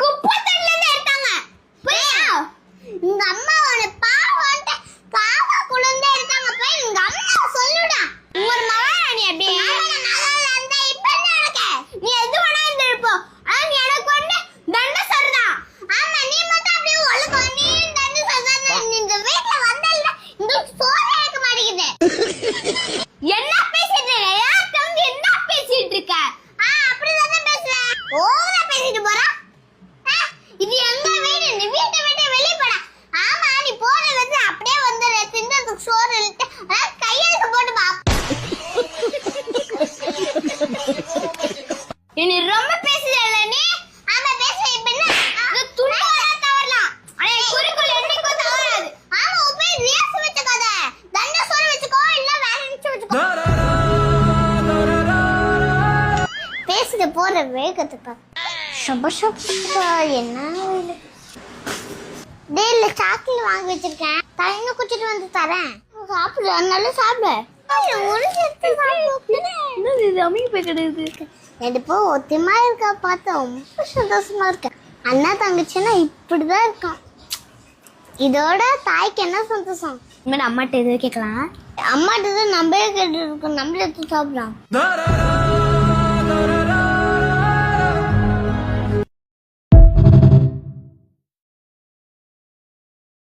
குப்பை தண்ணில இருந்து எடுத்தாங்க. புரியுதா? உங்க அம்மா உன பாவம்ட்டு காக்கா குளந்தே எடுத்தாங்க. போய் உங்க அம்மா சொல்லுடா. ஒரு மகாராணி அப்படி நல்லா இருந்தா இப்ப என்ன உனக்கு? நீ எது வேணா இருப்போ. ஆனா நீ எனக்கு வந்து தண்ட சொல்றா. ஆமா நீ மட்டும் அப்படியே ஒழுங்கா நீ தண்ட சொல்றா. நீ இந்த வீட்ல வந்தல்ல இந்த சோறே இருக்க மாட்டேங்குது. என்ன பேசிட்டு இருக்க? தம்பி என்ன பேசிட்டு இருக்க? அப்படிதானே பேசுறேன். ஓவரா பேசிட்டு போறா. இது எங்க வீடு. நீ வீட்டை விட்டு வெளிய போடா. ஆமா நீ போற வந்து அப்படியே வந்து தின்றதுக்கு சோறு இழுத்து கையெழுத்து போட்டு பா. நீ ரொம்ப பேசுறல நீ. ஆமா பேசுற இப்ப என்ன துணியா தவறலாம். அடே குறிக்குள் என்னைக்கு தவறாது. ஆமா போய் ரியாஸ் வெச்சுக்காத. தண்ட சோறு வெச்சுக்கோ இல்ல வேற நிச்சு வெச்சுக்கோ. பேசிட்டு போற வேகத்துக்கு சபசபா என்ன டேய்ல சாக்லேட் வாங்கி வச்சிருக்கேன். தண்ணி குடிச்சிட்டு வந்து தரேன். சாப்பிடு நல்லா சாப்பிடு. ஒரு செத்து சாப்பிடு. என்ன இது அம்மிக்கு போய் கிடையாது. எடுப்போ ஒத்திமா இருக்கா பார்த்தா ரொம்ப சந்தோஷமா இருக்கேன். அண்ணா தங்கச்சின்னா இப்படிதான் இருக்கும். இதோட தாய்க்கு என்ன சந்தோஷம். இனிமேல் அம்மாட்ட எதுவும் கேட்கலாம். அம்மாட்ட தான் நம்மளே கேட்டு இருக்கோம். நம்மளே எடுத்து சாப்பிடலாம்.